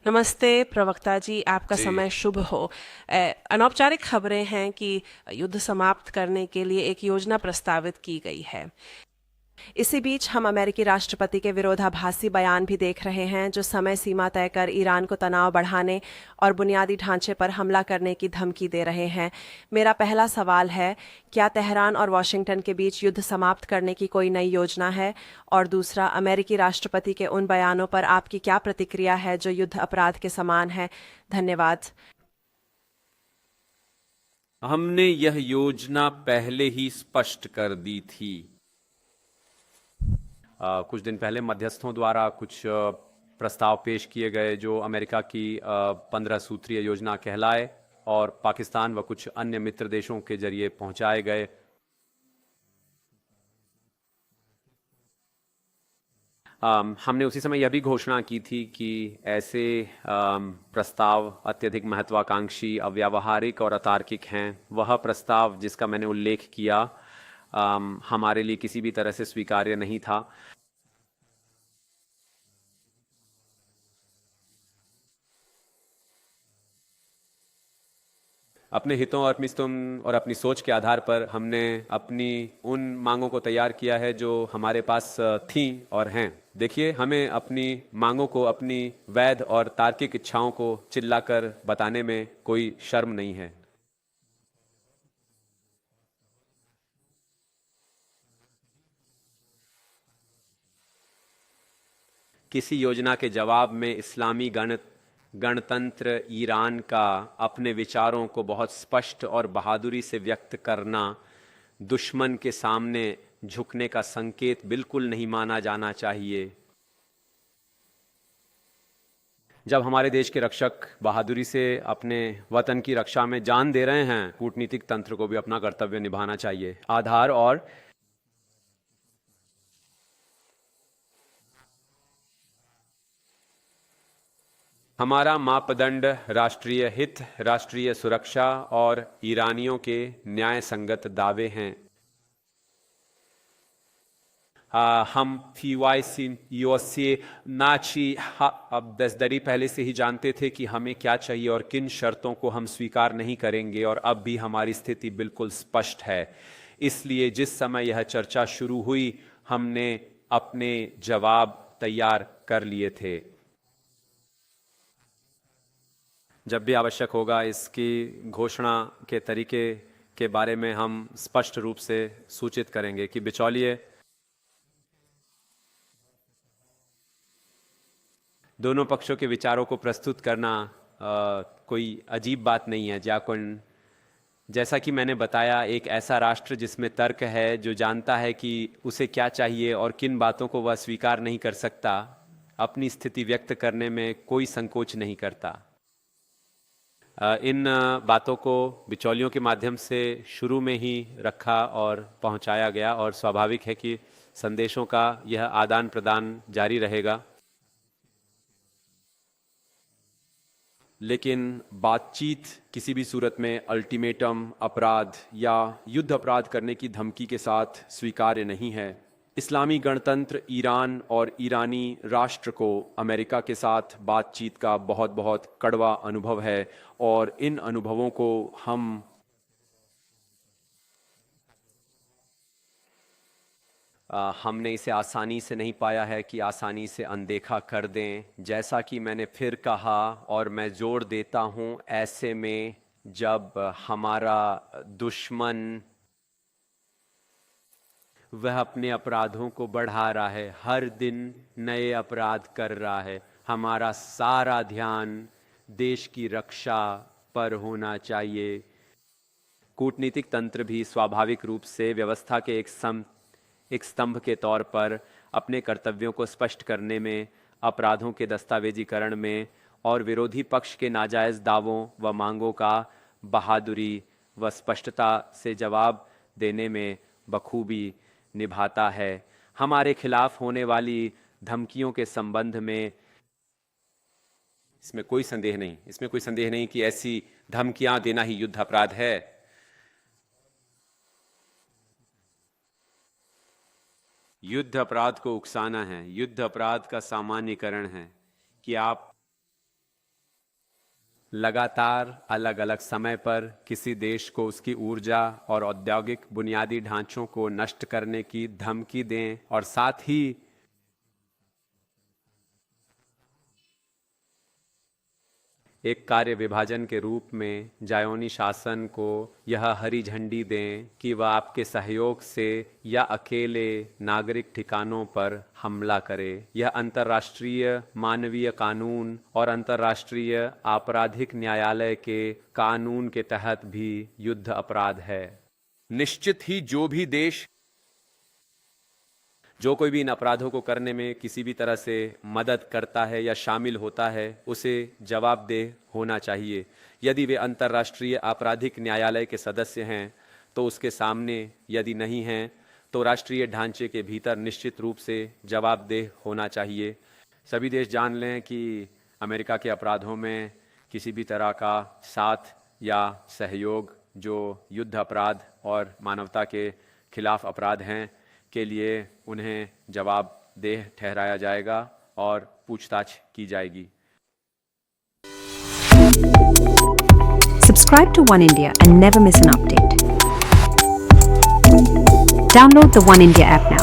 नमस्ते प्रवक्ता जी, आपका जी। समय शुभ हो। अनौपचारिक खबरें हैं कि युद्ध समाप्त करने के लिए एक योजना प्रस्तावित की गई है। इसी बीच हम अमेरिकी राष्ट्रपति के विरोधाभासी बयान भी देख रहे हैं, जो समय सीमा तय कर ईरान को तनाव बढ़ाने और बुनियादी ढांचे पर हमला करने की धमकी दे रहे हैं। मेरा पहला सवाल है, क्या तेहरान और वॉशिंगटन के बीच युद्ध समाप्त करने की कोई नई योजना है? और दूसरा, अमेरिकी राष्ट्रपति के उन बयानों पर आपकी क्या प्रतिक्रिया है जो युद्ध अपराध के समान है? धन्यवाद। हमने यह योजना पहले ही स्पष्ट कर दी थी। कुछ दिन पहले मध्यस्थों द्वारा कुछ प्रस्ताव पेश किए गए जो अमेरिका की 15 सूत्रीय योजना कहलाए और पाकिस्तान व कुछ अन्य मित्र देशों के जरिए पहुंचाए गए। हमने उसी समय यह भी घोषणा की थी कि ऐसे प्रस्ताव अत्यधिक महत्वाकांक्षी, अव्यावहारिक और अतार्किक हैं। वह प्रस्ताव जिसका मैंने उल्लेख किया हमारे लिए किसी भी तरह से स्वीकार्य नहीं था। अपने हितों और अपनी सोच के आधार पर हमने अपनी उन मांगों को तैयार किया है जो हमारे पास थीं और हैं। देखिए, हमें अपनी मांगों को, अपनी वैध और तार्किक इच्छाओं को चिल्लाकर बताने में कोई शर्म नहीं है। किसी योजना के जवाब में इस्लामी गणतंत्र ईरान का अपने विचारों को बहुत स्पष्ट और बहादुरी से व्यक्त करना दुश्मन के सामने झुकने का संकेत बिल्कुल नहीं माना जाना चाहिए। जब हमारे देश के रक्षक बहादुरी से अपने वतन की रक्षा में जान दे रहे हैं, कूटनीतिक तंत्र को भी अपना कर्तव्य निभाना चाहिए। आधार और हमारा मापदंड राष्ट्रीय हित, राष्ट्रीय सुरक्षा और ईरानियों के न्याय संगत दावे हैं। हम PYC नाची अब 10 दरी पहले से ही जानते थे कि हमें क्या चाहिए और किन शर्तों को हम स्वीकार नहीं करेंगे, और अब भी हमारी स्थिति बिल्कुल स्पष्ट है। इसलिए जिस समय यह चर्चा शुरू हुई, हमने अपने जवाब तैयार कर लिए थे। जब भी आवश्यक होगा, इसकी घोषणा के तरीके के बारे में हम स्पष्ट रूप से सूचित करेंगे कि बिचौलिए दोनों पक्षों के विचारों को प्रस्तुत करना कोई अजीब बात नहीं है। जाकुन, जैसा कि मैंने बताया, एक ऐसा राष्ट्र जिसमें तर्क है, जो जानता है कि उसे क्या चाहिए और किन बातों को वह स्वीकार नहीं कर सकता, अपनी स्थिति व्यक्त करने में कोई संकोच नहीं करता। इन बातों को बिचौलियों के माध्यम से शुरू में ही रखा और पहुंचाया गया, और स्वाभाविक है कि संदेशों का यह आदान प्रदान जारी रहेगा। लेकिन बातचीत किसी भी सूरत में अल्टीमेटम, अपराध या युद्ध अपराध करने की धमकी के साथ स्वीकार्य नहीं है। इस्लामी गणतंत्र ईरान और ईरानी राष्ट्र को अमेरिका के साथ बातचीत का बहुत बहुत कड़वा अनुभव है, और इन अनुभवों को हमने इसे आसानी से नहीं पाया है कि आसानी से अनदेखा कर दें। जैसा कि मैंने फिर कहा और मैं जोर देता हूं, ऐसे में जब हमारा दुश्मन वह अपने अपराधों को बढ़ा रहा है, हर दिन नए अपराध कर रहा है, हमारा सारा ध्यान देश की रक्षा पर होना चाहिए। कूटनीतिक तंत्र भी स्वाभाविक रूप से व्यवस्था के एक स्तंभ के तौर पर अपने कर्तव्यों को स्पष्ट करने में, अपराधों के दस्तावेजीकरण में और विरोधी पक्ष के नाजायज दावों व मांगों का बहादुरी व स्पष्टता से जवाब देने में बखूबी निभाता है। हमारे खिलाफ होने वाली धमकियों के संबंध में इसमें कोई संदेह नहीं कि ऐसी धमकियां देना ही युद्ध अपराध है। युद्ध अपराध को उकसाना है, युद्ध अपराध का सामान्यकरण है कि आप लगातार अलग अलग समय पर किसी देश को उसकी ऊर्जा और औद्योगिक बुनियादी ढांचों को नष्ट करने की धमकी दें और साथ ही एक कार्य विभाजन के रूप में जायोनी शासन को यह हरी झंडी दें कि वह आपके सहयोग से या अकेले नागरिक ठिकानों पर हमला करे। यह अंतर्राष्ट्रीय मानवीय कानून और अंतर्राष्ट्रीय आपराधिक न्यायालय के कानून के तहत भी युद्ध अपराध है। निश्चित ही जो कोई भी इन अपराधों को करने में किसी भी तरह से मदद करता है या शामिल होता है उसे जवाबदेह होना चाहिए। यदि वे अंतर्राष्ट्रीय आपराधिक न्यायालय के सदस्य हैं तो उसके सामने, यदि नहीं हैं तो राष्ट्रीय ढांचे के भीतर निश्चित रूप से जवाबदेह होना चाहिए। सभी देश जान लें कि अमेरिका के अपराधों में किसी भी तरह का साथ या सहयोग जो युद्ध अपराध और मानवता के खिलाफ अपराध हैं के लिए उन्हें जवाबदेह ठहराया जाएगा और पूछताछ की जाएगी। Subscribe to One India and never miss an update. Download the One India app now.